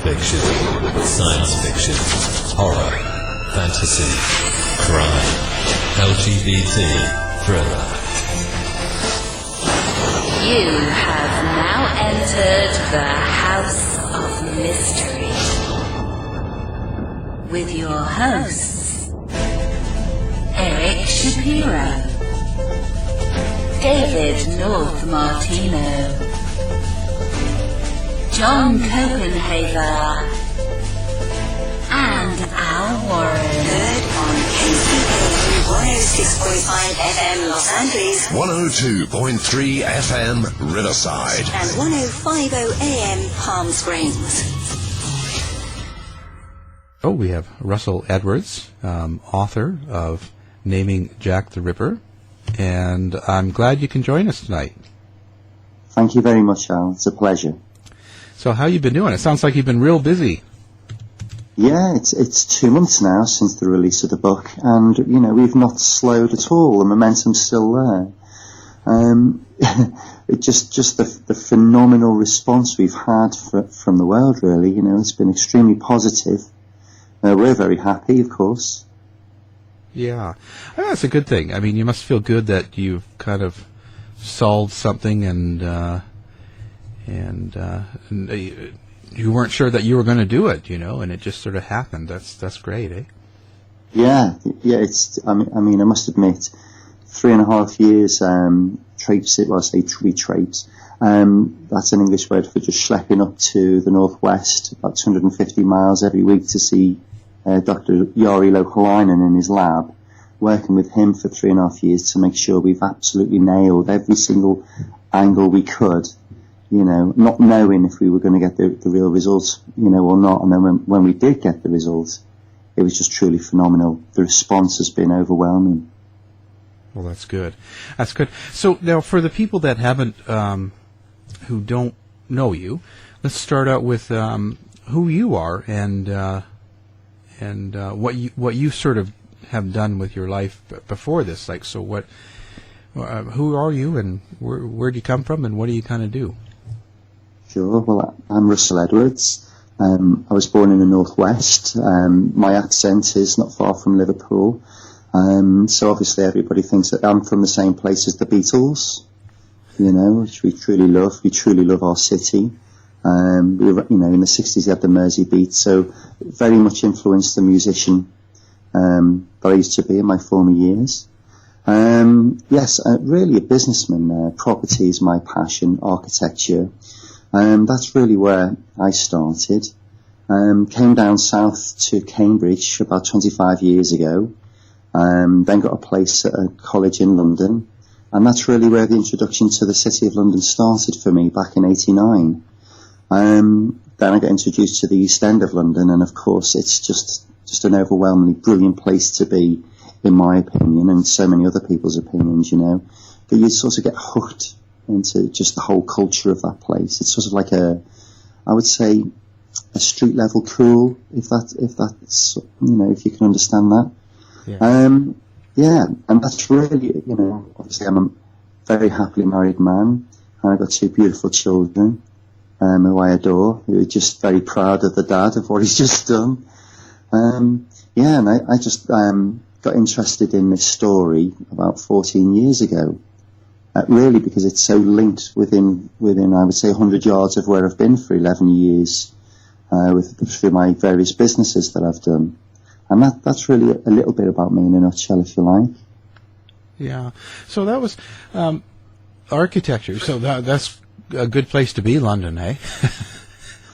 fiction, science fiction, horror, fantasy, crime, LGBT, thriller. You have now entered the House of Mystery with your hosts, Eric Shapiro, David North Martino, John Copenhaver, and Al Warren. Heard on KCAA 106.5 FM Los Angeles, 102.3 FM Riverside, and 105.0 AM Palm Springs. Oh, we have Russell Edwards, author of Naming Jack the Ripper, and I'm glad you can join us tonight. Thank you very much, Al. It's a pleasure. So how you been doing? It sounds like you've been real busy. Yeah, it's 2 months now since the release of the book, and, you know, we've not slowed at all. The momentum's still there. It just the phenomenal response we've had from the world, really. You know, it's been extremely positive. We're very happy, of course. Yeah, that's a good thing. I mean, you must feel good that you've kind of solved something, and you weren't sure that you were going to do it, you know, and it just sort of happened. That's great, eh? Yeah. It's. I mean, I must admit, 3.5 years traipsing. Well, I say traipse. That's an English word for just schlepping up to the northwest, about 250 miles every week to see Dr. Yuri Lokolainen in his lab, working with him for 3.5 years to make sure we've absolutely nailed every single angle we could, you know, not knowing if we were going to get the real results, you know, or not. And then when we did get the results, it was just truly phenomenal. The response has been overwhelming. Well, that's good. That's good. So now, for the people that haven't, who don't know you, let's start out with who you are and what you sort of have done with your life before this. Like, so who are you, and where do you come from, and what do you kind of do? Sure. Well, I'm Russell Edwards. I was born in the Northwest. My accent is not far from Liverpool. So obviously everybody thinks that I'm from the same place as the Beatles, you know, which we truly love. We truly love our city. We were, you know, in the 60s we had the Mersey Beat, so very much influenced the musician that I used to be in my former years. Yes, really a businessman. Property is my passion, architecture. That's really where I started. Came down south to Cambridge about 25 years ago. Then got a place at a college in London, and that's really where the introduction to the City of London started for me back in '89. Then I got introduced to the East End of London, and of course it's just an overwhelmingly brilliant place to be, in my opinion, and so many other people's opinions, you know, that you sort of get hooked into just the whole culture of that place. It's sort of like I would say, a street level cool, if that's, you know, if you can understand that. Yeah, and that's really, you know, obviously I'm a very happily married man, and I've got 2 beautiful children, who I adore, who are just very proud of the dad of what he's just done. Yeah, and I just got interested in this story about 14 years ago, really because it's so linked within I would say 100 yards of where I've been for 11 years, through my various businesses that I've done. And that's really a little bit about me in a nutshell, if you like. Yeah. So that was architecture. So that's a good place to be, London, eh?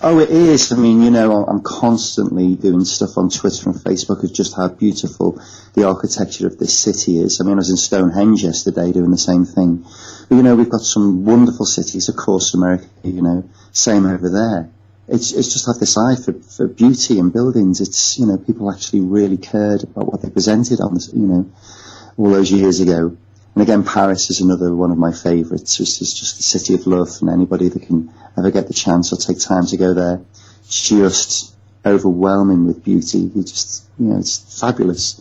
Oh, it is. I mean, you know, I'm constantly doing stuff on Twitter and Facebook of just how beautiful the architecture of this city is. I mean, I was in Stonehenge yesterday doing the same thing. But, you know, we've got some wonderful cities, of course, America, you know, same over there. It's just like this eye for beauty and buildings. It's, you know, people actually really cared about what they presented on this, you know, all those years ago. And again, Paris is another one of my favourites. It's just the city of love, and anybody that can ever get the chance or take time to go there, just overwhelming with beauty. You just, you know, it's fabulous.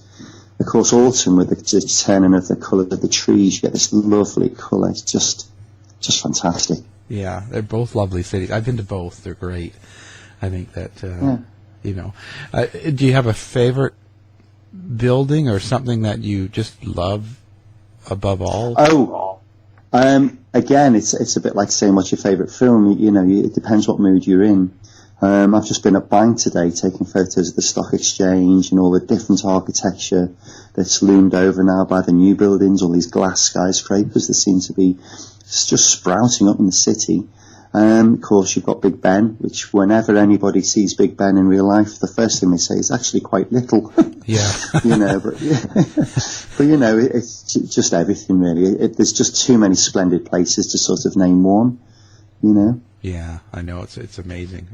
Of course, autumn with the turning of the colour of the trees, you get this lovely colour. It's just fantastic. Yeah, they're both lovely cities. I've been to both. They're great. I think that, do you have a favorite building or something that you just love above all? Again, it's a bit like saying what's your favourite film. It depends what mood you're in. I've just been at Bank today taking photos of the stock exchange and all the different architecture that's loomed over now by the new buildings, all these glass skyscrapers that seem to be just sprouting up in the city. Of course, you've got Big Ben, which whenever anybody sees Big Ben in real life, the first thing they say is actually quite little. Yeah. But it's just everything really. There's just too many splendid places to sort of name one, Yeah, I know, it's amazing.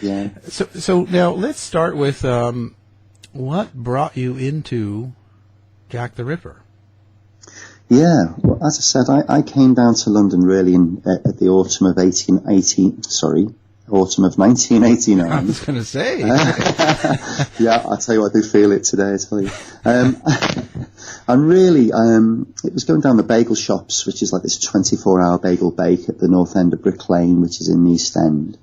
Yeah. So now let's start with what brought you into Jack the Ripper? Yeah, well, as I said, I came down to London really at the autumn of 1989. I was going to say. Yeah, I'll tell you what, I do feel it today, I tell you. And really, it was going down the bagel shops, which is like this 24-hour bagel bake at the north end of Brick Lane, which is in the East End.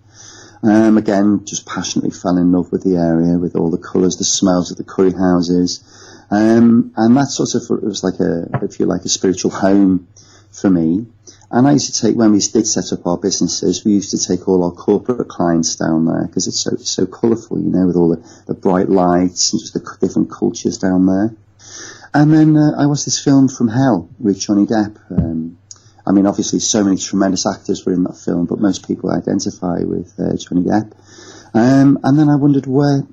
Again, just passionately fell in love with the area, with all the colours, the smells of the curry houses. And that sort of was like a spiritual home for me. And I used to take, when we did set up our businesses, we used to take all our corporate clients down there because it's so colourful, with all the bright lights and just the different cultures down there. And then I watched this film From Hell with Johnny Depp. Obviously so many tremendous actors were in that film, but most people identify with Johnny Depp. And then I wondered where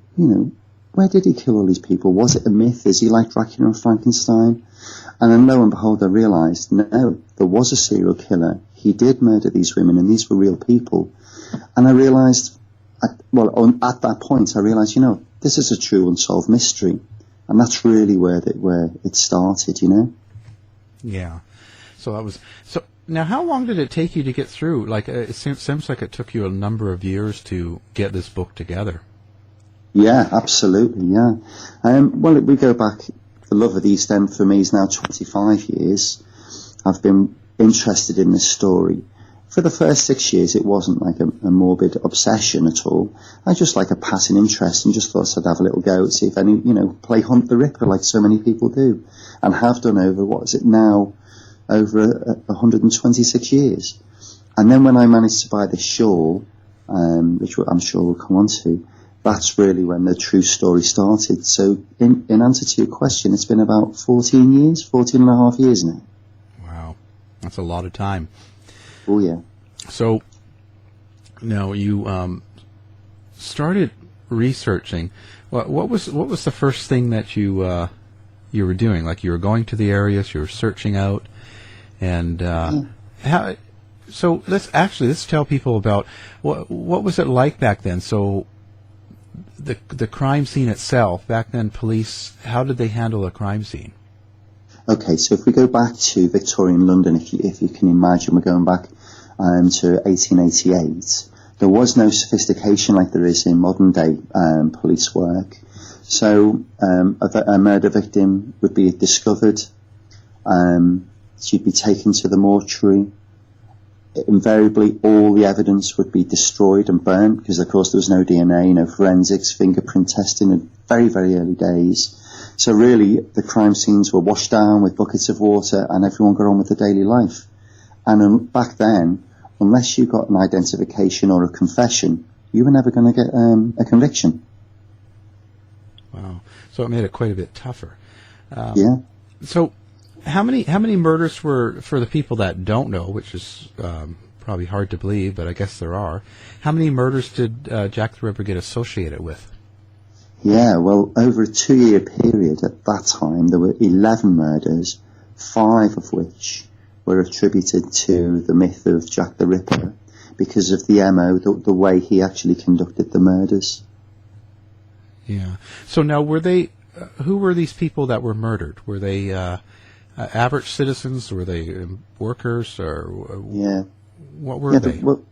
did he kill all these people? Was it a myth? Is he like Dracula and Frankenstein? And then lo and behold, I realised, no, there was a serial killer. He did murder these women, and these were real people. And I realised, at that point, I realised, this is a true unsolved mystery. And that's really where it started, Yeah. So now how long did it take you to get through? Like, it seems like it took you a number of years to get this book together. Yeah, absolutely, yeah. We go back, the love of the East End for me is now 25 years. I've been interested in this story. For the first 6 years, it wasn't like a morbid obsession at all. I just like a passing interest and just thought I'd have a little go, see if any, play Hunt the Ripper like so many people do and have done over, over 126 years. And then when I managed to buy this shawl, which I'm sure we'll come on to, that's really when the true story started. So in answer to your question, it's been about 14 and a half years now. Wow. That's a lot of time. Oh, yeah. So now you started researching. What was the first thing that you were doing? Like, you were going to the areas, you were searching out, and how? So let's tell people about what was it like back then. So the crime scene itself back then, police, how did they handle a crime scene? Okay, so if we go back to Victorian London, if you can imagine, we're going back to 1888. There was no sophistication like there is in modern day police work. So a murder victim would be discovered. She'd be taken to the mortuary. Invariably, all the evidence would be destroyed and burnt because, of course, there was no DNA, no forensics, fingerprint testing in very, very early days. So really, the crime scenes were washed down with buckets of water and everyone got on with their daily life. And back then, unless you got an identification or a confession, you were never going to get a conviction. Wow. So it made it quite a bit tougher. Yeah. So how many murders were, for the people that don't know, which is probably hard to believe, but I guess there are, how many murders did Jack the Ripper get associated with? Yeah, well, over a 2-year period at that time, there were 11 murders, 5 of which were attributed to the myth of Jack the Ripper because of the MO, the way he actually conducted the murders. Yeah. So now, who were these people that were murdered? Were they average citizens? Were they workers? Or what were they? Well,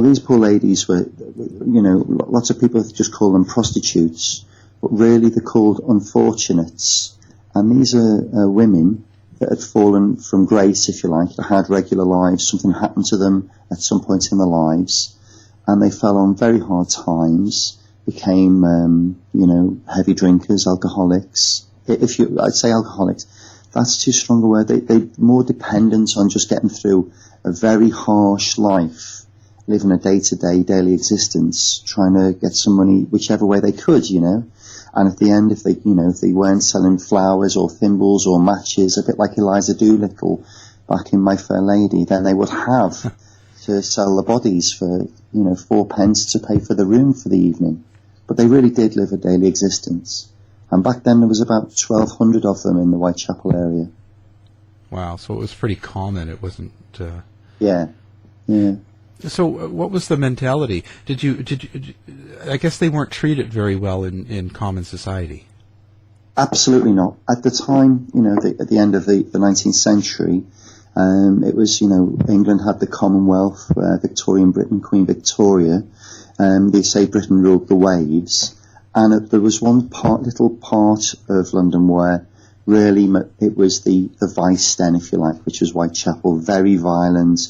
these poor ladies were, lots of people just call them prostitutes, but really they're called unfortunates. And these are women that had fallen from grace, if you like, that had regular lives. Something happened to them at some point in their lives. and they fell on very hard times, became, heavy drinkers, alcoholics. I'd say alcoholics, that's too strong a word. They're more dependent on just getting through a very harsh life, living a day-to-day, daily existence, trying to get some money whichever way they could, And at the end, if they weren't selling flowers or thimbles or matches, a bit like Eliza Doolittle back in My Fair Lady, then they would have to sell the bodies for, 4 pence to pay for the room for the evening. But they really did live a daily existence. And back then there was about 1,200 of them in the Whitechapel area. Wow, so it was pretty common. It wasn't... Yeah. So what was the mentality? Did you I guess they weren't treated very well in common society. Absolutely not. At the time, at the end of the 19th century, it was, England had the Commonwealth, Victorian Britain, Queen Victoria. They say Britain ruled the waves. And there was one little part of London where really it was the vice den, if you like, which was Whitechapel, very violent.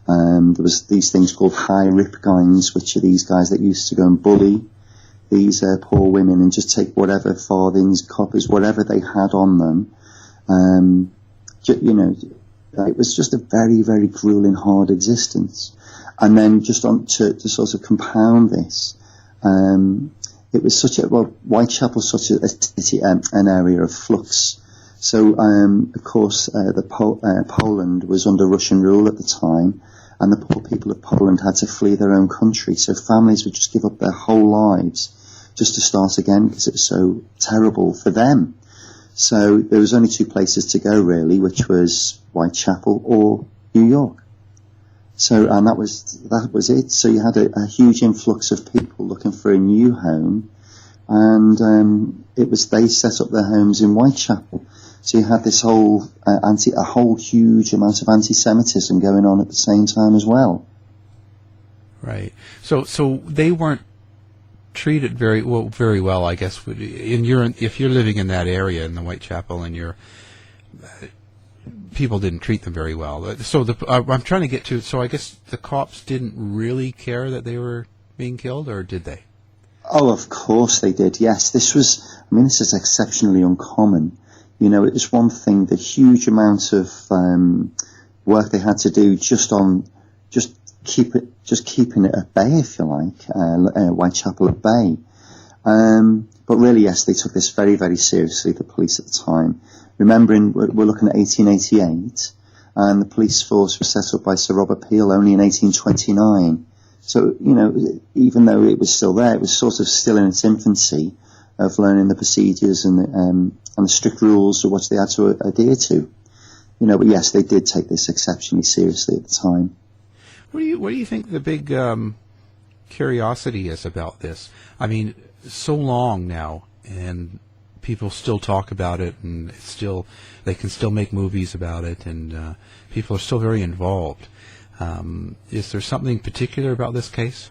There was these things called high rip gangs, which are these guys that used to go and bully these poor women and just take whatever farthings, coppers, whatever they had on them. It was just a very, very grueling and hard existence. And then just to sort of compound this, it was Whitechapel's such a city, an area of flux. So, of course, Poland was under Russian rule at the time, and the poor people of Poland had to flee their own country. So families would just give up their whole lives just to start again because it was so terrible for them. So there was only 2 places to go really, which was Whitechapel or New York. So, and that was it. So you had a huge influx of people looking for a new home, and they set up their homes in Whitechapel. So you had this whole a whole huge amount of anti-Semitism going on at the same time as well. Right. So they weren't treated very well, I guess. If you're living in that area in the Whitechapel, and people didn't treat them very well. So I'm trying to get to. So I guess the cops didn't really care that they were being killed, or did they? Oh, of course they did. Yes, this is exceptionally uncommon. It was one thing, the huge amount of work they had to do just keeping it at bay, if you like, Whitechapel at bay. But really, yes, they took this very, very seriously, the police at the time. Remembering, we're looking at 1888, and the police force was set up by Sir Robert Peel only in 1829. So, even though it was still there, it was sort of still in its infancy of learning the procedures and the strict rules of what they had to adhere to. But yes, they did take this exceptionally seriously at the time. What do you think the big curiosity is about this? I mean, so long now, and people still talk about it, and they can still make movies about it, and people are still very involved. Is there something particular about this case?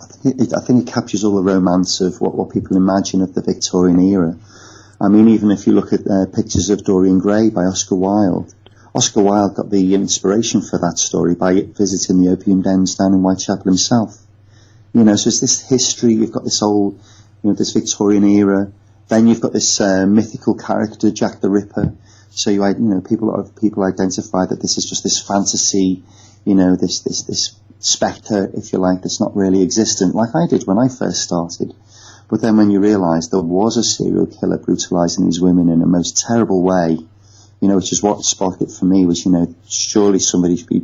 I think it captures all the romance of what people imagine of the Victorian era. I mean, even if you look at pictures of Dorian Gray by Oscar Wilde, Oscar Wilde got the inspiration for that story by visiting the opium dens down in Whitechapel himself. So it's this history, you've got this old, this Victorian era, then you've got this mythical character, Jack the Ripper. So people identify that this is just this fantasy, this spectre, if you like, that's not really existent, like I did when I first started. But then when you realise there was a serial killer brutalising these women in a most terrible way, which is what sparked it for me, was, surely somebody should be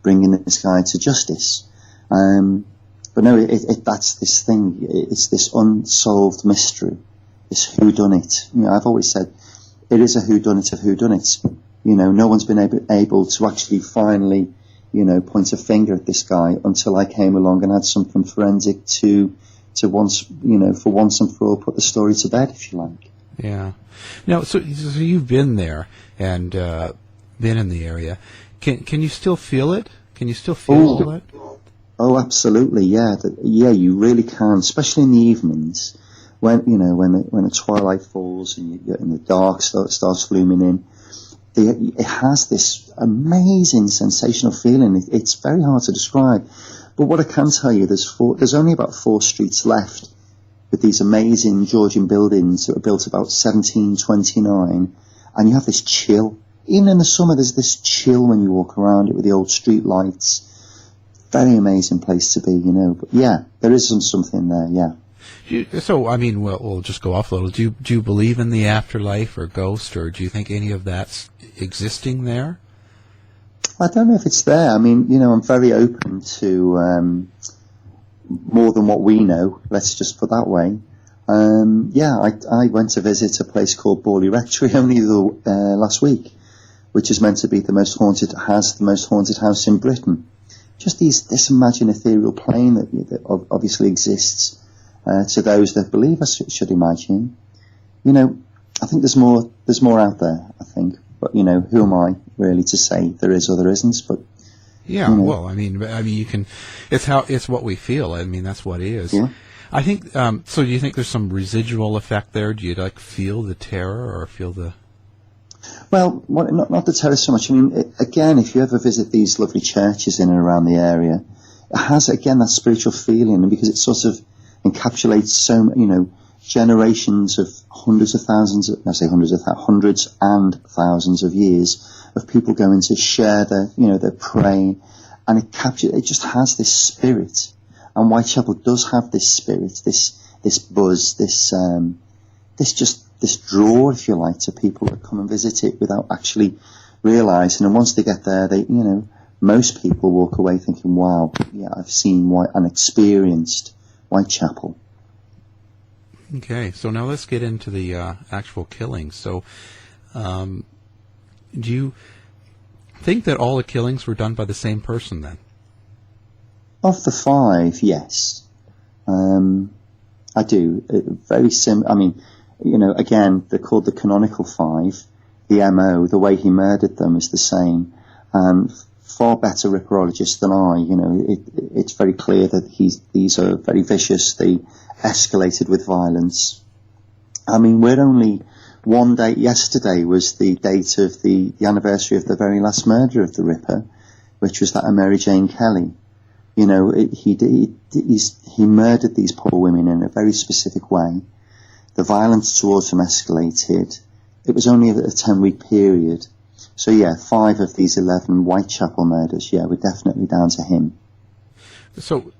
bringing this guy to justice. But no, that's this thing. It's this unsolved mystery, this whodunit. I've always said it is a whodunit of whodunits. No one's been able to actually finally, point a finger at this guy until I came along and had something forensic to once, for once and for all, put the story to bed, if you like. Yeah. Now, so you've been there and been in the area. Can you still feel it? Can you still feel it? Oh, absolutely. Yeah. You really can, especially in the evenings when the twilight falls and the dark starts glooming in. It has this amazing sensational feeling. It's very hard to describe. But what I can tell you, there's only about 4 streets left with these amazing Georgian buildings that were built about 1729, and you have this chill. Even in the summer, there's this chill when you walk around it with the old street lights. Very amazing place to be, you know. But yeah, there is something there, yeah. So, I mean, we'll just go off a little. Do you believe in the afterlife or ghost, or do you think any of that's existing there? I don't know if it's there. I mean, you know, I'm very open to more than what we know. Let's just put that way. Yeah, I went to visit a place called Borley Rectory only last week, which is meant to be the most haunted house in Britain. Just this imagined ethereal plane that obviously exists to those that believe, I should imagine. You know, I think there's more out there, I think. But, you know, who am I really to say there is or there isn't? But yeah, you know. well, I mean, you can. It's what we feel. I mean, that's what it is. Yeah. I think. So, do you think there's some residual effect there? Do you feel the terror or feel the? Well, not the terror so much. I mean, again, if you ever visit these lovely churches in and around the area, it has again that spiritual feeling, and because it sort of encapsulates generations of hundreds and thousands of years of people going to share their praying, and it just has this spirit. And Whitechapel does have this spirit, this buzz, this draw, if you like, to people that come and visit it without actually realising. And once they get there, most people walk away thinking, wow, yeah, I've seen and experienced Whitechapel. Okay, so now let's get into the actual killings. So, do you think that all the killings were done by the same person then? Of the 5, yes. I do. Very I mean, you know, again, they're called the canonical 5. The MO, the way he murdered them is the same. And far better ripperologist than I. You know, it's very clear that these are very vicious. They escalated with violence. I mean, we're only one day. Yesterday was the date of the anniversary of the very last murder of the Ripper, which was that of Mary Jane Kelly. You know, he murdered these poor women in a very specific way. The violence towards them escalated. It was only a 10-week period. So yeah, 5 of these 11 Whitechapel murders, yeah, were definitely down to him. So,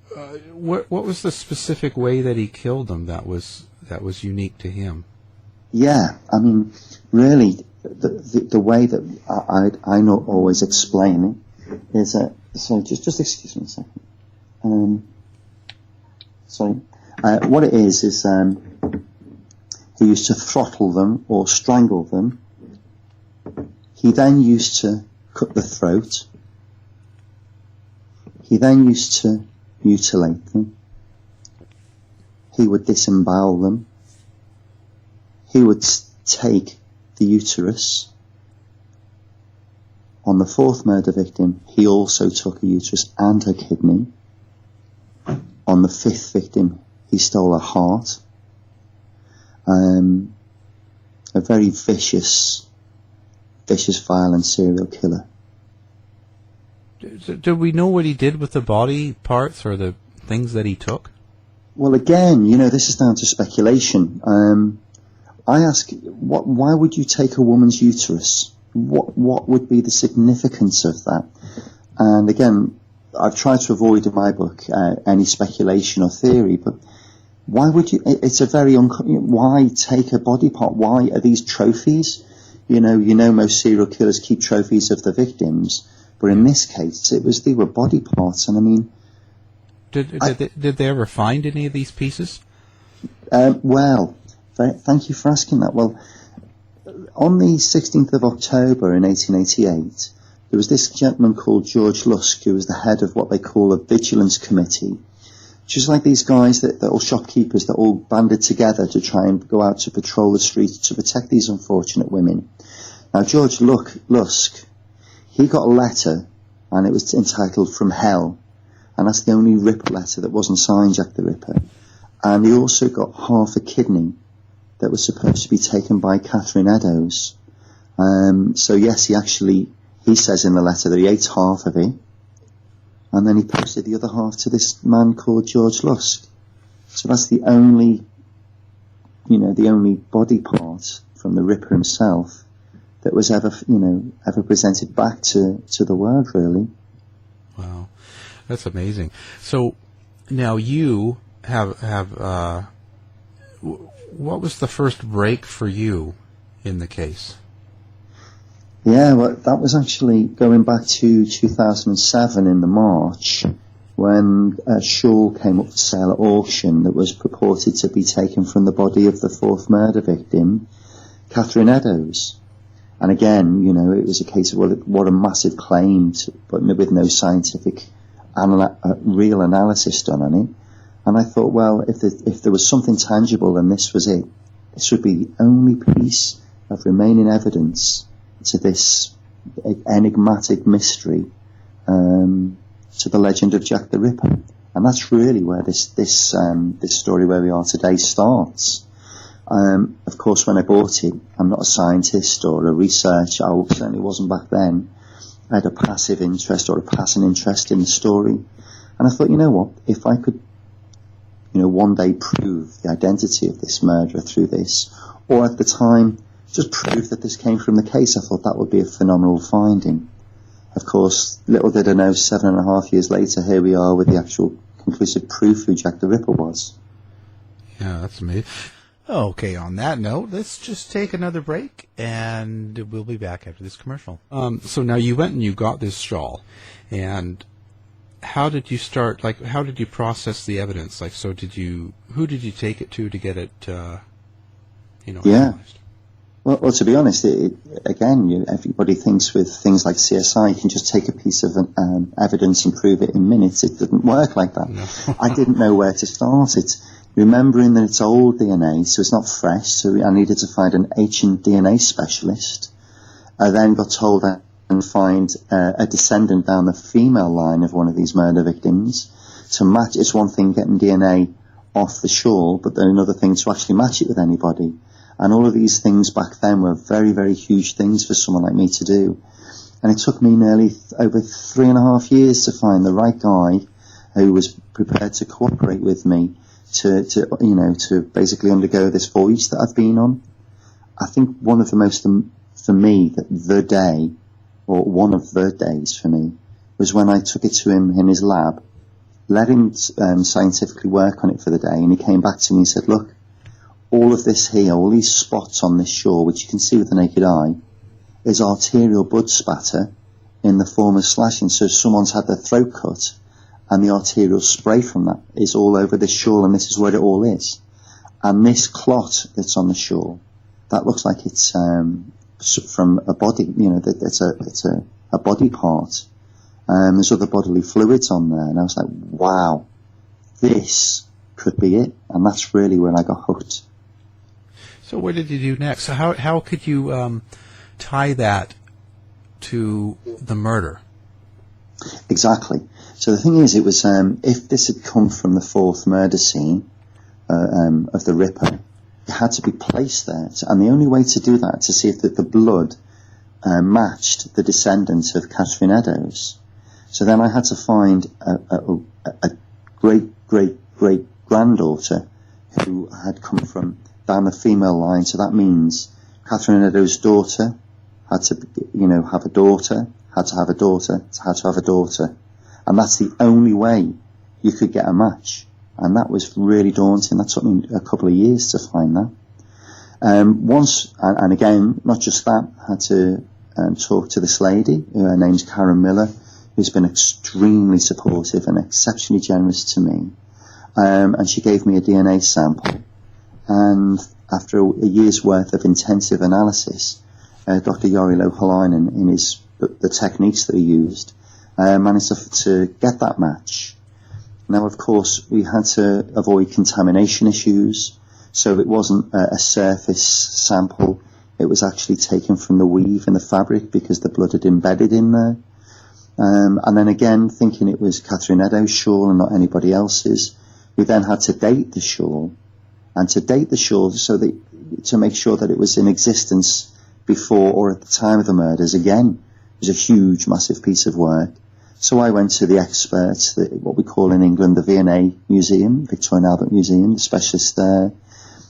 what was the specific way that he killed them that was unique to him? Yeah, I mean, really, the way that I not always explain it is so just excuse me a second. What it is he used to throttle them or strangle them. He then used to cut the throat. He then used to mutilate them. He would disembowel them. He would take the uterus. On the 4th murder victim, he also took a uterus and her kidney. On the 5th victim, he stole her heart. A very vicious, violent serial killer. Do we know what he did with the body parts or the things that he took? Well, again, you know, this is down to speculation. I ask, why would you take a woman's uterus? What would be the significance of that? And again, I've tried to avoid in my book any speculation or theory, but why would you? It's a very why take a body part? Why are these trophies? You know, most serial killers keep trophies of the victims, but in this case, they were body parts. And I mean, did they ever find any of these pieces? Well, thank you for asking that. Well, on the 16th of October in 1888, there was this gentleman called George Lusk, who was the head of what they call a vigilance committee, which is like these guys that all shopkeepers that all banded together to try and go out to patrol the streets to protect these unfortunate women. Now, George Lusk, he got a letter, and it was entitled From Hell, and that's the only Ripper letter that wasn't signed Jack the Ripper. And he also got half a kidney that was supposed to be taken by Catherine Eddowes. So yes, he says in the letter that he ate half of it, and then he posted the other half to this man called George Lusk. So that's the only body part from the Ripper himself that was ever presented back to the world, really. Wow, that's amazing. So now you have what was the first break for you in the case? Yeah, well, that was actually going back to 2007 in the March, when a shawl came up for sale at auction that was purported to be taken from the body of the fourth murder victim, Catherine Eddowes. And again, it was a case of, well, what a massive claim, but with no scientific real analysis done on it. And I thought, well, if there was something tangible, then this was it. This would be the only piece of remaining evidence to this enigmatic mystery, to the legend of Jack the Ripper. And that's really where this story where we are today starts. Of course, when I bought it, I'm not a scientist or a researcher. I certainly wasn't back then. I had a passive interest or a passing interest in the story. And I thought, you know what, if I could, one day prove the identity of this murderer through this, or at the time, just prove that this came from the case, I thought that would be a phenomenal finding. Of course, little did I know, 7.5 years later, here we are with the actual conclusive proof who Jack the Ripper was. Yeah, that's amazing. Okay, on that note, let's just take another break, and we'll be back after this commercial. So now you went and you got this shawl, and how did you start, how did you process the evidence? Who did you take it to get it, Yeah. analyzed? Well, to be honest, everybody thinks with things like CSI, you can just take a piece of evidence and prove it in minutes. It doesn't work like that. No. I didn't know where to start it. Remembering that it's old DNA, so it's not fresh, so I needed to find an ancient DNA specialist. I then got told I can find a descendant down the female line of one of these murder victims to match. It's one thing getting DNA off the shawl, but then another thing to actually match it with anybody. And all of these things back then were very, very huge things for someone like me to do. And it took me nearly over 3.5 years to find the right guy who was prepared to cooperate with me to basically undergo this voyage that I've been on. I think one of the most, for me, the day, or one of the days for me, was when I took it to him in his lab, let him scientifically work on it for the day, and he came back to me and said, look, all of this here, all these spots on this shore, which you can see with the naked eye, is arterial blood spatter in the form of slashing. So someone's had their throat cut, and the arterial spray from that is all over this shawl, and this is where it all is. And this clot that's on the shawl, that looks like it's from a body, it's a body part. There's other bodily fluids on there, and I was like, wow, this could be it. And that's really when I got hooked. So what did you do next? So how could you tie that to the murder? Exactly. So the thing is, it was if this had come from the fourth murder scene of the Ripper, it had to be placed there. And the only way to do that, to see if the blood matched the descendants of Catherine Eddowes. So then I had to find a great-great-great-granddaughter who had come from down the female line. So that means Catherine Eddowes' daughter had to, have a daughter, had to have a daughter, had to have a daughter. And that's the only way you could get a match. And that was really daunting. That took me a couple of years to find that. And again, not just that, I had to talk to this lady, her name's Karen Miller, who's been extremely supportive and exceptionally generous to me. And she gave me a DNA sample. And after a year's worth of intensive analysis, Dr. Yuri Lokolainen, in the techniques that he used, managed to get that match. Now, of course, we had to avoid contamination issues, so it wasn't a surface sample. It was actually taken from the weave in the fabric because the blood had embedded in there. And then again, thinking it was Catherine Eddowes' shawl and not anybody else's, we then had to date the shawl. And to date the shawl to make sure that it was in existence before or at the time of the murders, again, was a huge, massive piece of work. So I went to the experts, what we call in England the V&A Museum, Victoria and Albert Museum, the specialists there,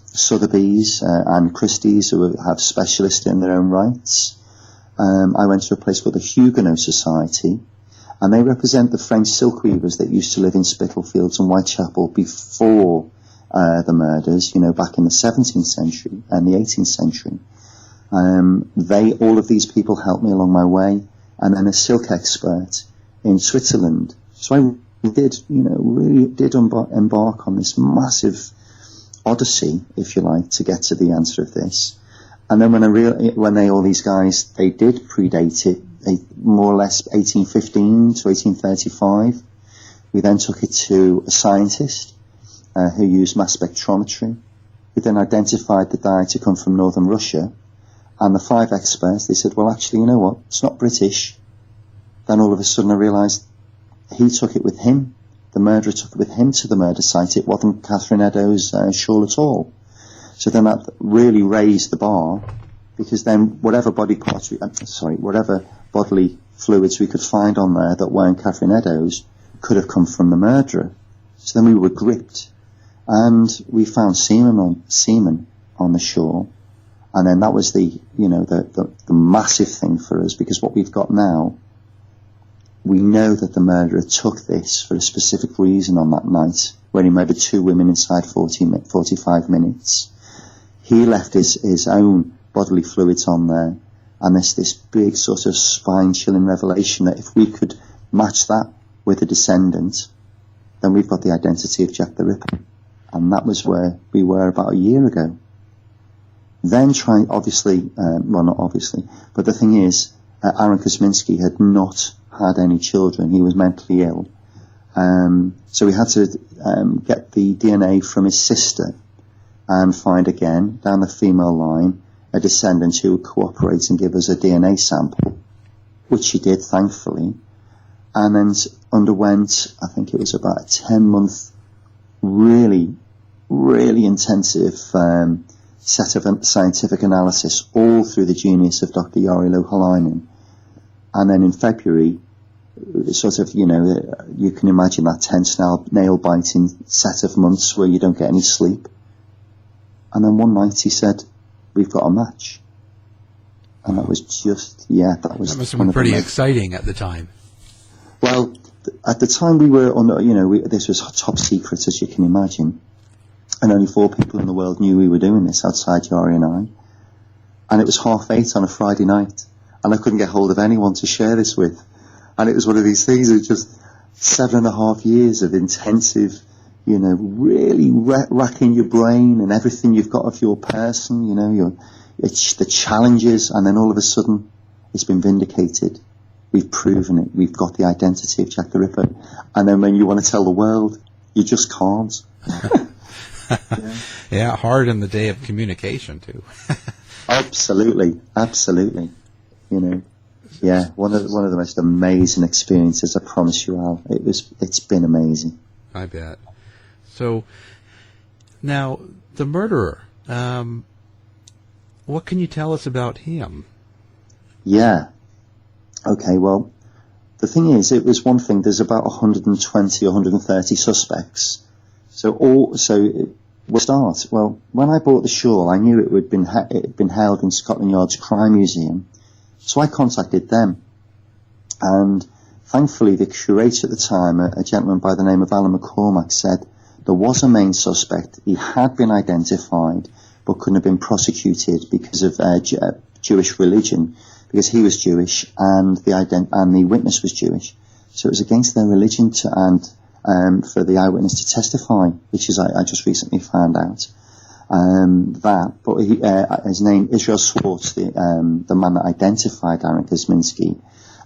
Sotheby's and Christie's, who have specialists in their own rights. I went to a place called the Huguenot Society, and they represent the French silk weavers that used to live in Spitalfields and Whitechapel before the murders, back in the 17th century and the 18th century. All of these people helped me along my way, and then a silk expert in Switzerland. So I really did embark on this massive odyssey, if you like, to get to the answer of this. And then all these guys, they did predate it, more or less 1815 to 1835. We then took it to a scientist who used mass spectrometry, who then identified the dye to come from northern Russia. And the 5 experts, they said, well, actually, you know what, it's not British. Then all of a sudden I realised he took it with him. The murderer took it with him to the murder site. It wasn't Catherine Eddowes' shawl at all. So then that really raised the bar, because then whatever bodily fluids we could find on there that weren't Catherine Eddowes could have come from the murderer. So then we were gripped, and we found semen on the shore, and then that was the massive thing for us, because what we've got now, we know that the murderer took this for a specific reason on that night, when he murdered 2 women inside 45 minutes. He left his own bodily fluids on there, and there's this big sort of spine-chilling revelation that if we could match that with a descendant, then we've got the identity of Jack the Ripper. And that was where we were about a year ago. Then not obviously, but the thing is, Aaron Kuzminski had not had any children. He was mentally ill. So we had to get the DNA from his sister and find again, down the female line, a descendant who would cooperate and give us a DNA sample, which she did, thankfully, and then underwent, I think it was about a 10-month, really, really intensive set of scientific analysis, all through the genius of Dr. Yuri Lokolainen. And then in February, sort of, you can imagine that tense, nail-biting set of months where you don't get any sleep. And then one night he said, we've got a match. And that was just, that must have been pretty exciting at the time. Well, at the time we were on, this was top secret, as you can imagine. And only 4 people in the world knew we were doing this outside Yuri and I. And it was 8:30 on a Friday night. And I couldn't get hold of anyone to share this with. And it was one of these things of just 7.5 years of intensive, really racking your brain and everything you've got of your person, the challenges, and then all of a sudden it's been vindicated. We've proven it. We've got the identity of Jack the Ripper. And then when you want to tell the world, you just can't. Yeah, hard in the day of communication too. Absolutely. Yeah, one of the most amazing experiences, I promise you, Al. It's been amazing. I bet. So, now, the murderer, what can you tell us about him? Yeah. Okay, well, the thing is, it was one thing, there's about 120 or 130 suspects. We'll start. Well, when I bought the shawl, I knew it had been held in Scotland Yard's Crime Museum. So I contacted them, and thankfully the curator at the time, a gentleman by the name of Alan McCormack, said there was a main suspect. He had been identified but couldn't have been prosecuted because of Jewish religion, because he was Jewish and the witness was Jewish. So it was against their religion for the eyewitness to testify, which is I just recently found out. His name, Israel Swartz, the man that identified Aaron Kuzminski,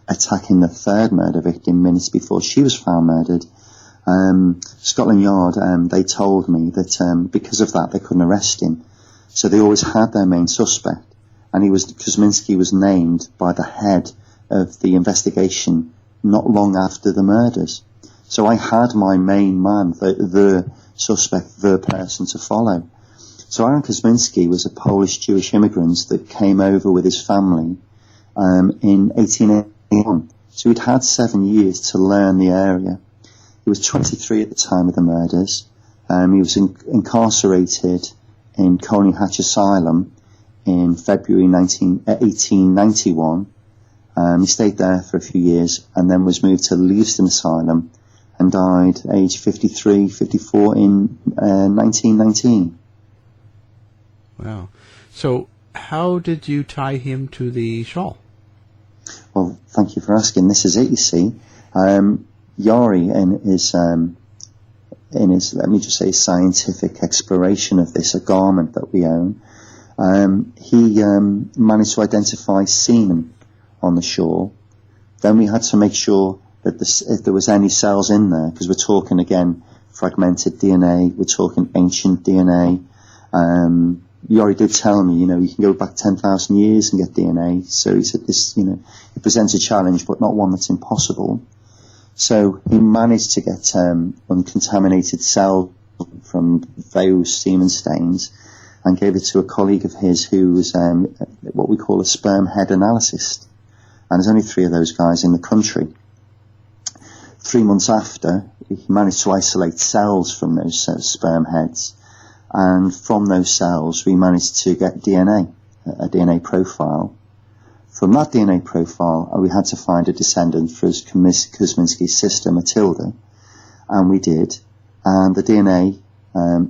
attacking the 3rd murder victim minutes before she was found murdered. Scotland Yard, they told me that because of that they couldn't arrest him, so they always had their main suspect, and Kuzminski was named by the head of the investigation not long after the murders. So I had my main man, the suspect, the person to follow. So Aaron Kuzminski was a Polish Jewish immigrant that came over with his family in 1881. So he'd had 7 years to learn the area. He was 23 at the time of the murders. He was incarcerated in Coney Hatch Asylum in February 1891. He stayed there for a few years and then was moved to Leavesden Asylum and died aged 54 in 1919. Wow. So how did you tie him to the shawl? Well, thank you for asking. This is it, you see. Yuri, in his, let me just say, scientific exploration of this, a garment that we own, he managed to identify semen on the shore. Then we had to make sure that if there was any cells in there, because we're talking, again, fragmented DNA, we're talking ancient DNA. Yuri did tell me, you can go back 10,000 years and get DNA. So he said this, it presents a challenge, but not one that's impossible. So he managed to get uncontaminated cells from those semen stains and gave it to a colleague of his who was what we call a sperm head analyst. And there's only 3 of those guys in the country. 3 months after, he managed to isolate cells from those sperm heads. And from those cells, we managed to get DNA, a DNA profile. From that DNA profile, we had to find a descendant for his Kuzminski's sister, Matilda, and we did. And the DNA,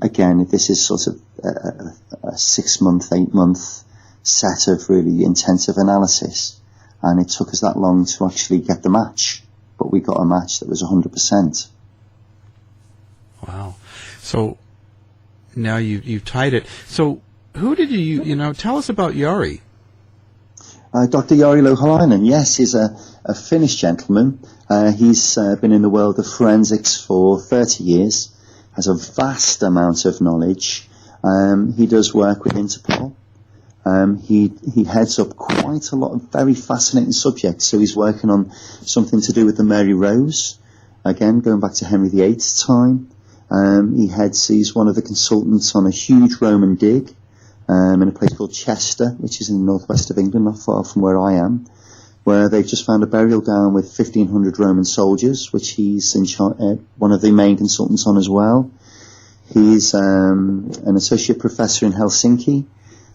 again, this is sort of a 6-month, 8-month set of really intensive analysis, and it took us that long to actually get the match, but we got a match that was 100%. Wow. So now you've tied it. So who did you tell us about Yuri? Dr. Yuri Lokolainen, yes, he's a Finnish gentleman. He's been in the world of forensics for 30 years, has a vast amount of knowledge. He does work with Interpol. He heads up quite a lot of very fascinating subjects. So he's working on something to do with the Mary Rose, again, going back to Henry VIII's time. He's one of the consultants on a huge Roman dig in a place called Chester, which is in the northwest of England, not far from where I am, where they've just found a burial ground with 1,500 Roman soldiers, which he's one of the main consultants on as well. He's an associate professor in Helsinki.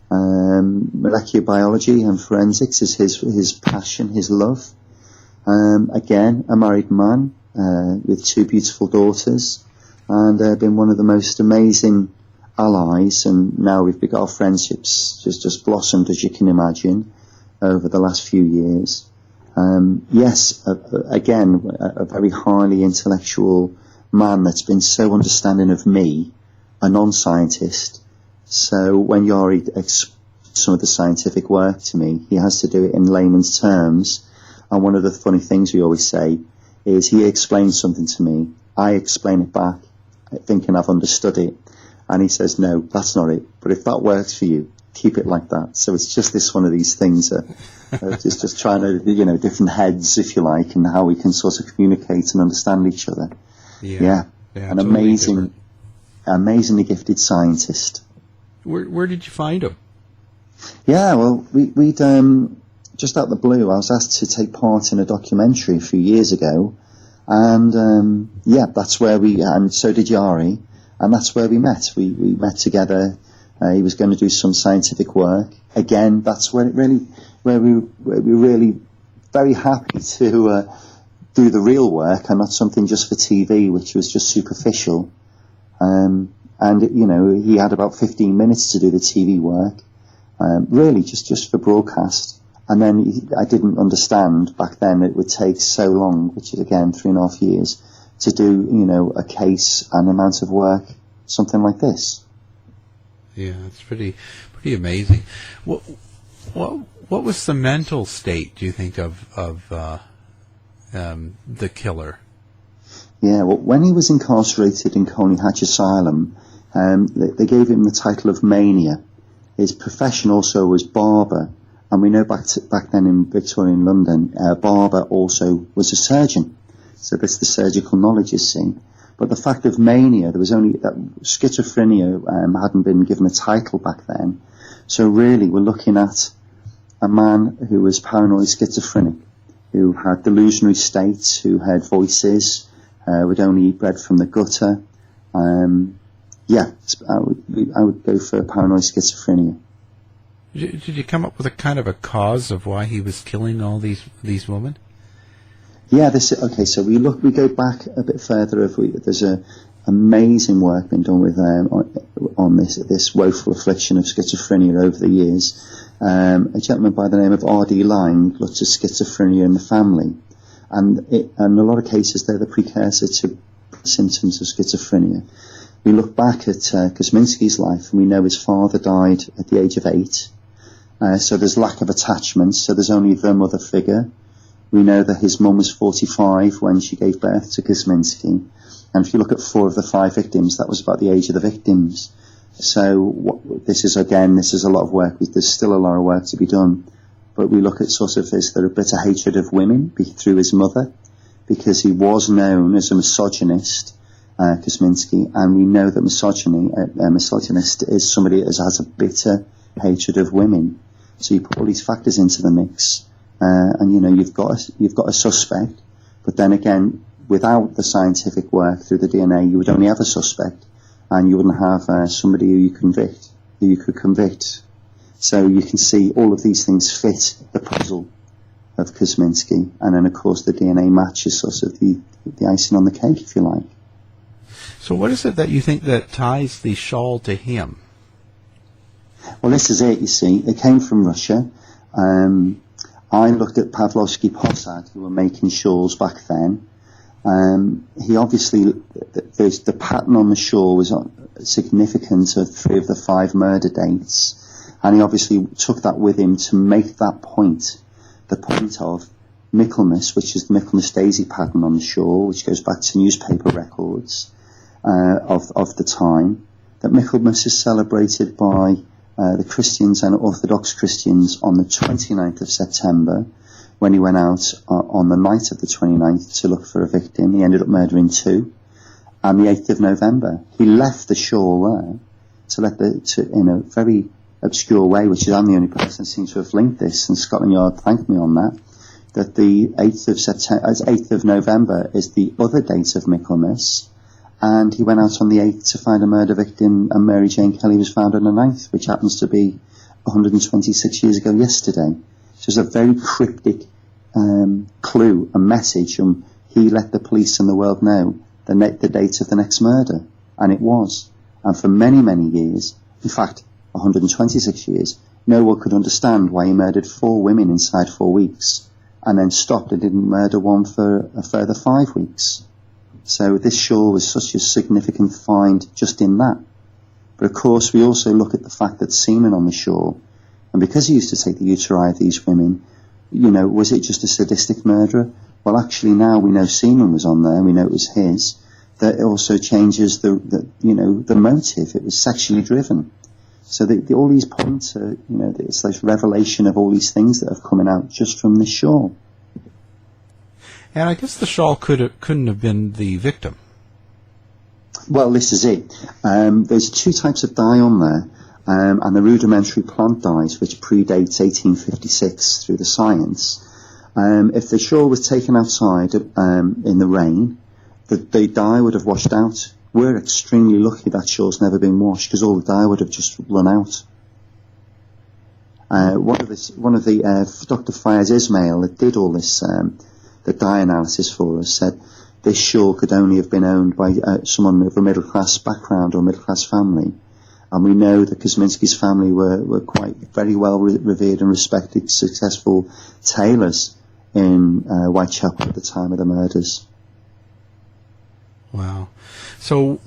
Molecular biology and forensics is his passion, his love. Again, a married man with 2 beautiful daughters, and been one of the most amazing allies, and now we've got our friendships just blossomed, as you can imagine, over the last few years. Yes, again, a very highly intellectual man that's been so understanding of me, a non-scientist. So when Yuri some of the scientific work to me, he has to do it in layman's terms. And one of the funny things we always say is he explains something to me, I explain it back, thinking I've understood it. And he says, no, that's not it. But if that works for you, keep it like that. So it's just this one of these things just trying to, different heads, if you like, and how we can sort of communicate and understand each other. Yeah. An totally amazingly gifted scientist. Where did you find him? Yeah, well, we'd just out of the blue, I was asked to take part in a documentary a few years ago. And, that's where and so did Yuri. And that's where we met. We met together. He was going to do some scientific work. Again, that's where we were really very happy to do the real work and not something just for TV, which was just superficial. And he had about 15 minutes to do the TV work, really just for broadcast. And then I didn't understand back then it would take so long, which is again 3.5 years, to do, a case and amount of work, something like this. Yeah, it's pretty amazing. What was the mental state, do you think, of the killer? Yeah, well, when he was incarcerated in Coney Hatch Asylum, they gave him the title of mania. His profession also was barber, and we know back then in Victorian London, barber also was a surgeon. So that's the surgical knowledge, you see. But the fact of mania, there was only that schizophrenia hadn't been given a title back then. So really, we're looking at a man who was paranoid schizophrenic, who had delusionary states, who heard voices, would only eat bread from the gutter. Yeah, I would go for paranoid schizophrenia. Did you come up with a kind of a cause of why he was killing all these women? Yeah, okay. So we go back a bit further. There's a amazing work been done with on this woeful affliction of schizophrenia over the years. A gentleman by the name of R.D. Lang looked at schizophrenia in the family, and in a lot of cases they're the precursor to symptoms of schizophrenia. We look back at Kuzminski's life, and we know his father died at the age of 8. So there's lack of attachment, so there's only the mother figure. We know that his mum was 45 when she gave birth to Kuzminski. And if you look at 4 of the 5 victims, that was about the age of the victims. So this is a lot of work. There's still a lot of work to be done. But we look at sort of is there a bitter hatred of women through his mother, because he was known as a misogynist, Kuzminski, and we know that misogynist is somebody that has a bitter hatred of women. So you put all these factors into the mix, and you've got a suspect. But then again, without the scientific work through the DNA, you would only have a suspect, and you wouldn't have somebody who you could convict. So you can see all of these things fit the puzzle of Kuzminski, and then of course the DNA match is sort of the icing on the cake, if you like. So what is it that you think that ties the shawl to him? Well, this is it, you see. It came from Russia. I looked at Pavlovsky Posad, who were making shawls back then. He obviously, the pattern on the shawl was significant of 3 of the 5 murder dates. And he obviously took that with him to make that point. The point of Michaelmas, which is the Michaelmas daisy pattern on the shawl, which goes back to newspaper records of the time. That Michaelmas is celebrated by the Christians and Orthodox Christians on the 29th of September, when he went out on the night of the 29th to look for a victim. He ended up murdering 2. And the 8th of November, he left the shawl there in a very obscure way, which is I'm the only person that seems to have linked this, and Scotland Yard thanked me on that the 8th of November is the other date of Michaelmas. And he went out on the 8th to find a murder victim, and Mary Jane Kelly was found on the 9th, which happens to be 126 years ago yesterday. So it's a very cryptic clue, a message, and he let the police and the world know the date of the next murder. And it was. And for many, many years, in fact, 126 years, no one could understand why he murdered 4 women inside 4 weeks, and then stopped and didn't murder one for a further 5 weeks. So this shawl was such a significant find just in that. But of course we also look at the fact that semen on the shawl, and because he used to take the uteri of these women, was it just a sadistic murderer? Well, actually now we know semen was on there, and we know it was his. That it also changes the motive. It was sexually driven. So all these points are, it's this revelation of all these things that have come out just from this shawl. And I guess the shawl couldn't have been the victim. Well, this is it. There's 2 types of dye on there, and the rudimentary plant dyes, which predates 1856 through the science. If the shawl was taken outside in the rain, the dye would have washed out. We're extremely lucky that shawl's never been washed, because all the dye would have just run out. One of the Dr. Fayez Ismail that did all this, the dye analysis for us, said this shawl could only have been owned by someone of a middle-class background or middle-class family. And we know that Kuzminski's family were quite very well revered and respected, successful tailors in Whitechapel at the time of the murders. Wow. So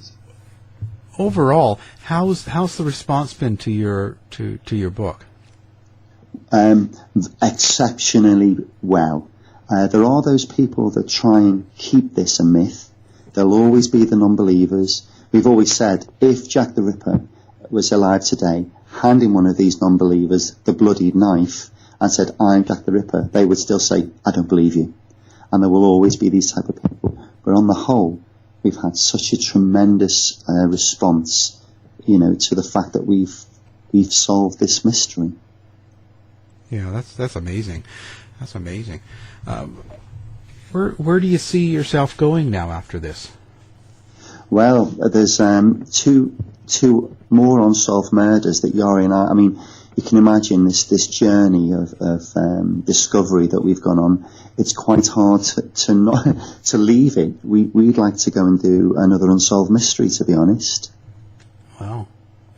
overall, how's the response been to your book? Exceptionally well. There are those people that try and keep this a myth. There'll always be the non-believers. We've always said, if Jack the Ripper was alive today, handing one of these non-believers the bloodied knife and said, I'm Jack the Ripper, they would still say, I don't believe you. And there will always be these type of people. But on the whole, we've had such a tremendous response, to the fact that we've solved this mystery. Yeah, that's amazing. That's amazing. Where do you see yourself going now after this? Well, there's two more unsolved murders that Yuri and I mean, you can imagine this journey of discovery that we've gone on. It's quite hard to not to leave it. We'd like to go and do another unsolved mystery, to be honest. Wow.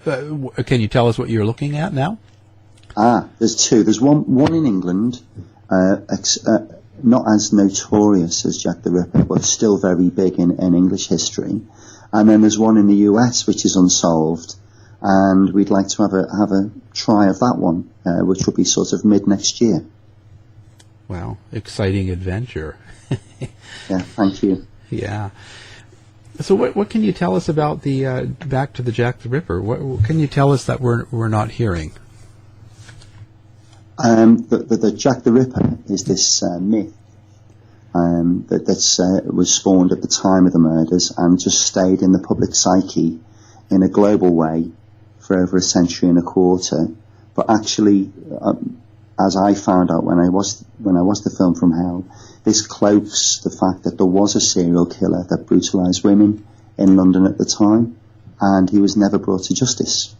Can you tell us what you're looking at now? There's two. There's one in England, not as notorious as Jack the Ripper, but still very big in English history. And then there's one in the US which is unsolved, and we'd like to have a try of that one, which will be sort of mid next year. Wow, exciting adventure. Yeah, thank you. Yeah. So what can you tell us about the back to the Jack the Ripper? What can you tell us that we're not hearing? The Jack the Ripper is this myth that was spawned at the time of the murders and just stayed in the public psyche in a global way for over a century and a quarter. But actually, as I found out when I watched the film From Hell, this cloaks the fact that there was a serial killer that brutalised women in London at the time, and he was never brought to justice.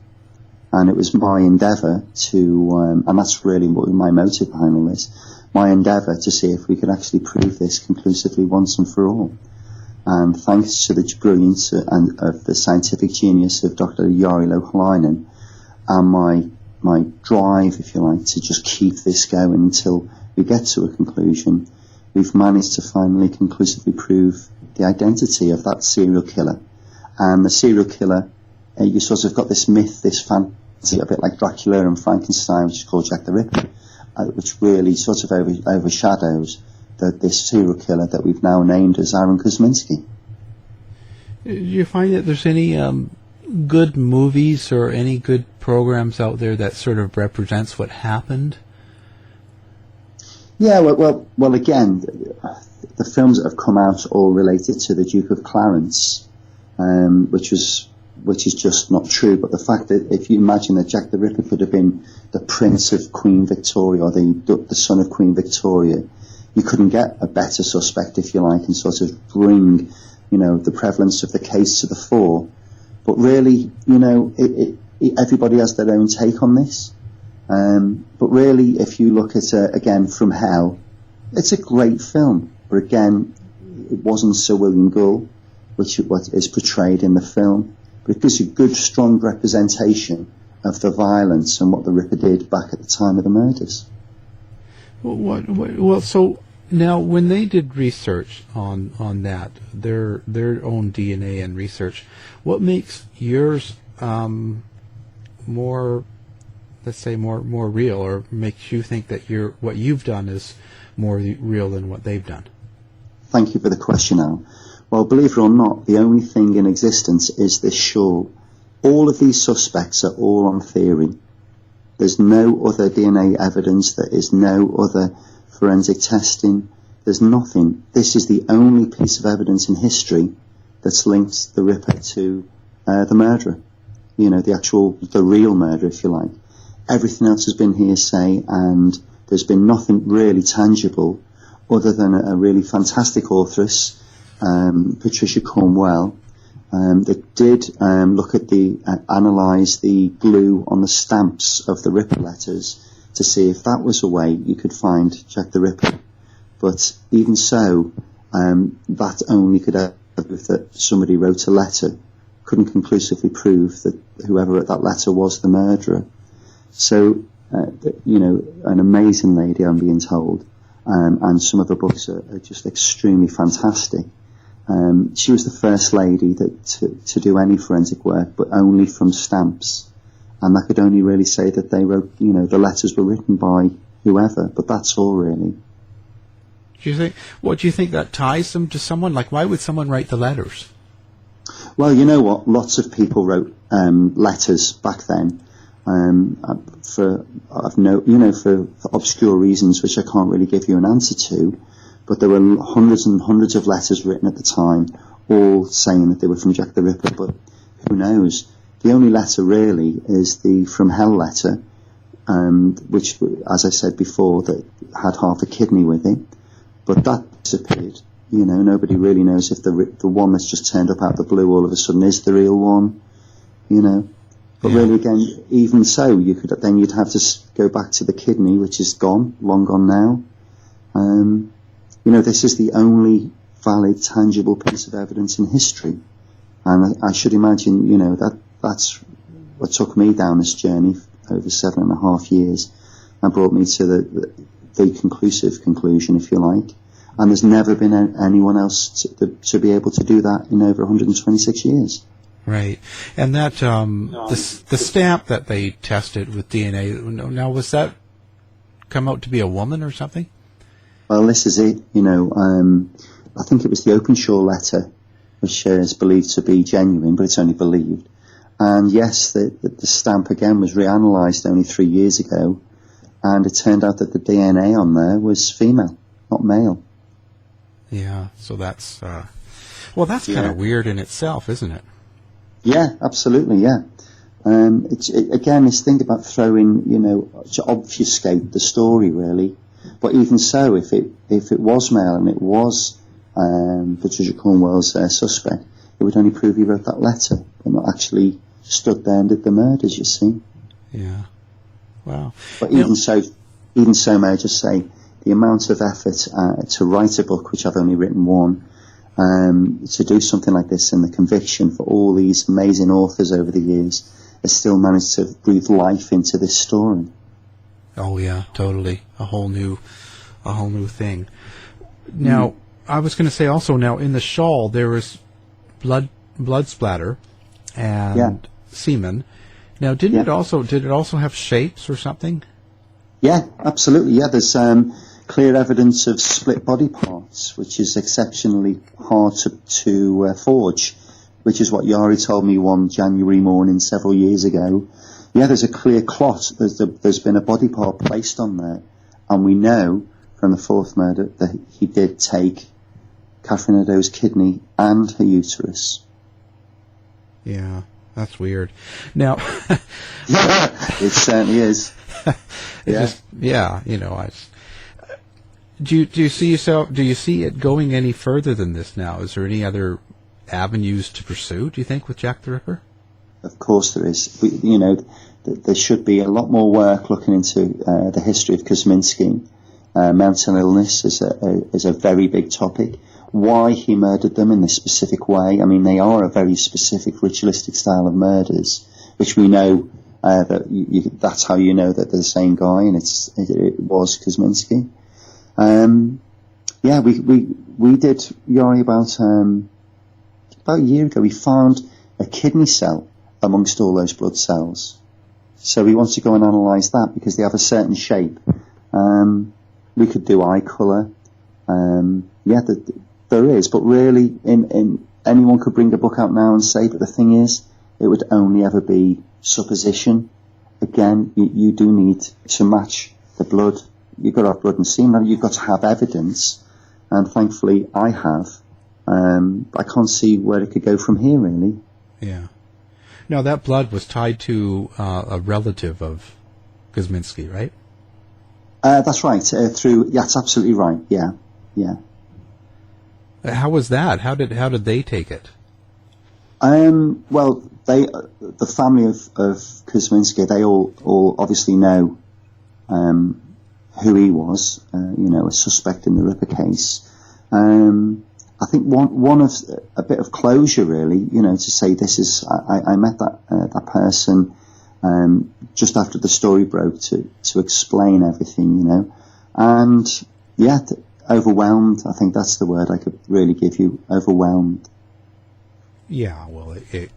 And it was my endeavour to, and that's really what my motive behind all this, my endeavour to see if we could actually prove this conclusively once and for all. And thanks to the brilliance of the scientific genius of Dr. Yuri Lokolainen and my drive, if you like, to just keep this going until we get to a conclusion, we've managed to finally conclusively prove the identity of that serial killer. And the serial killer, you sort of got this myth, this fantasy, a bit like Dracula and Frankenstein, which is called Jack the Ripper, which really sort of overshadows this serial killer that we've now named as Aaron Kuzminski. Do you find that there's any good movies or any good programs out there that sort of represents what happened? Yeah, well. Again, the films that have come out all related to the Duke of Clarence, which is just not true. But the fact that if you imagine that Jack the Ripper could have been the Prince of Queen Victoria or the son of Queen Victoria, you couldn't get a better suspect, if you like, and sort of bring, the prevalence of the case to the fore. But really, everybody has their own take on this. But really, if you look at, again, From Hell, it's a great film. But again, it wasn't Sir William Gull, which is what is portrayed in the film. But it gives you good, strong representation of the violence and what the Ripper did back at the time of the murders. Well, so now when they did research on that, their own DNA and research, what makes yours more, let's say, more real, or makes you think that what you've done is more real than what they've done? Thank you for the question, Al. Well, believe it or not, the only thing in existence is this shore. All of these suspects are all on theory. There's no other DNA evidence. There is no other forensic testing. There's nothing. This is the only piece of evidence in history that's linked the Ripper to the murderer. The real murderer, if you like. Everything else has been hearsay, and there's been nothing really tangible other than a really fantastic authoress, Patricia Cornwell, that did look at analyse the glue on the stamps of the Ripper letters to see if that was a way you could find Jack the Ripper. But even so, that only could prove that somebody wrote a letter, couldn't conclusively prove that whoever wrote that letter was the murderer. So, an amazing lady, I'm being told, and some of her books are just extremely fantastic. She was the first lady to do any forensic work, but only from stamps. And that could only really say that they wrote, the letters were written by whoever, but that's all really. What do you think that ties them to someone? Like, why would someone write the letters? Well, you know what? Lots of people wrote letters back then for obscure reasons, which I can't really give you an answer to. But there were hundreds and hundreds of letters written at the time, all saying that they were from Jack the Ripper. But who knows? The only letter really is the From Hell letter, which, as I said before, that had half a kidney with it, but that disappeared. You know, nobody really knows if the one that's just turned up out of the blue all of a sudden is the real one. You know, but really, again, even so, you'd have to go back to the kidney, which is gone, long gone now. You know, this is the only valid, tangible piece of evidence in history, and I should imagine, you know, that's what took me down this journey over 7.5 years and brought me to the conclusive conclusion, if you like. And there's never been anyone else to be able to do that in over 126 years. Right. And that the stamp that they tested with DNA, now was that come out to be a woman or something? Well, this is it. You know, I think it was the Openshaw letter, which is believed to be genuine, but it's only believed. And yes, the stamp again was reanalyzed only 3 years ago, and it turned out that the DNA on there was female, not male. Yeah, so that's kind of weird in itself, isn't it? Yeah, absolutely, yeah. Again, this thing about throwing, you know, to obfuscate the story, really. But even so, if it was male and it was Patricia Cornwell's suspect, it would only prove he wrote that letter and not actually stood there and did the murders, you see. Yeah. Wow. But even so, may I just say, the amount of effort to write a book, which I've only written one, to do something like this, and the conviction for all these amazing authors over the years, has still managed to breathe life into this story. Oh yeah, totally. A whole new thing. Now, I was going to say also, now in the shawl there was blood splatter and semen. Now, did it also have shapes or something? Yeah, absolutely. Yeah, there's clear evidence of split body parts, which is exceptionally hard to forge, which is what Yuri told me one January morning several years ago. Yeah, there's a clear clot. There's been a body part placed on there, and we know from the fourth murder that he did take Catherine Nadeau's kidney and her uterus. Yeah, that's weird. Now, it certainly is. You know, do you see yourself? Do you see it going any further than this now? Is there any other avenues to pursue, do you think, with Jack the Ripper? Of course there is. You know, there should be a lot more work looking into the history of Kuzminski. Mental illness is a very big topic. Why he murdered them in this specific way. I mean, they are a very specific ritualistic style of murders, which we know that's how you know that they're the same guy, and it was Kuzminski. We did, Yuri, about a year ago, we found a kidney cell amongst all those blood cells. So we want to go and analyse that because they have a certain shape. We could do eye colour. There is, but really, anyone could bring a book out now and say, but the thing is, it would only ever be supposition. Again, you do need to match the blood. You've got to have blood and semen. You've got to have evidence, and thankfully, I have. I can't see where it could go from here, really. Yeah. Now, that blood was tied to a relative of Kuzminski, right? That's right. That's absolutely right. Yeah. How was that? How did they take it? Well, the family of Kuzminski, they all obviously know who he was. A suspect in the Ripper case. I think one of a bit of closure, really. To say this is I met that person just after the story broke to explain everything. And overwhelmed. I think that's the word I could really give you. Overwhelmed. Yeah, well, it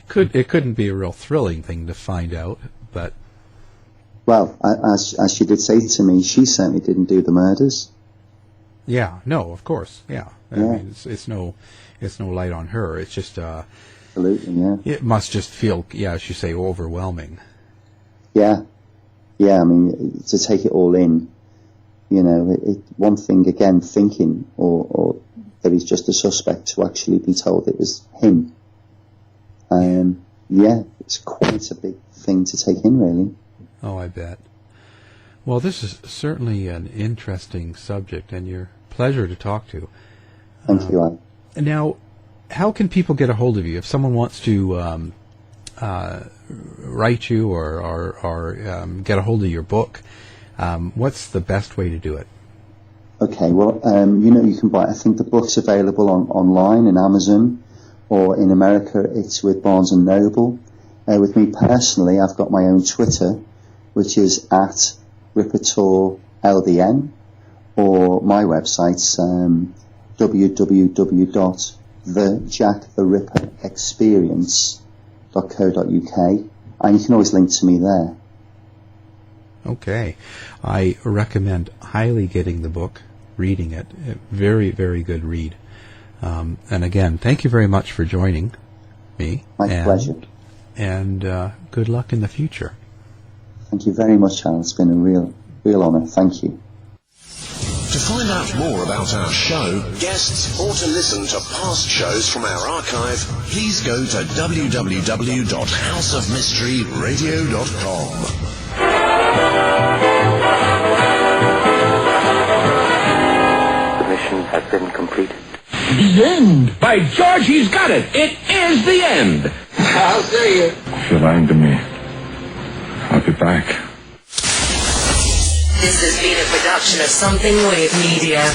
couldn't be a real thrilling thing to find out, but well, as she did say to me, she certainly didn't do the murders. Yeah, no, of course, yeah. I mean, it's no light on her. It's just absolutely, yeah. It must just feel, as you say, overwhelming. Yeah. I mean, to take it all in. One thing again, thinking or that he's just a suspect, to actually be told it was him. yeah, it's quite a big thing to take in, really. Oh, I bet. Well, this is certainly an interesting subject, and you're a pleasure to talk to. Thank you, Al. Now, how can people get a hold of you if someone wants to write you or get a hold of your book? What's the best way to do it? Okay, well, you can buy, I think the book's available online in Amazon, or in America it's with Barnes & Noble. With me personally, I've got my own Twitter, which is at RipperTorLDN, or my website's www.thejackthерipperexperience.co.uk, and you can always link to me there. Okay. I recommend highly getting the book, reading it. Very, very good read. And again, thank you very much for joining me. My pleasure. And good luck in the future. Thank you very much, Al. It's been a real honour. Thank you. To find out more about our show, guests, or to listen to past shows from our archive, please go to www.houseofmysteryradio.com. The mission has been completed. The end! By George, he's got it! It is the end! I'll see you. If you're lying to me, I'll be back. This has been a production of Something Weird Media.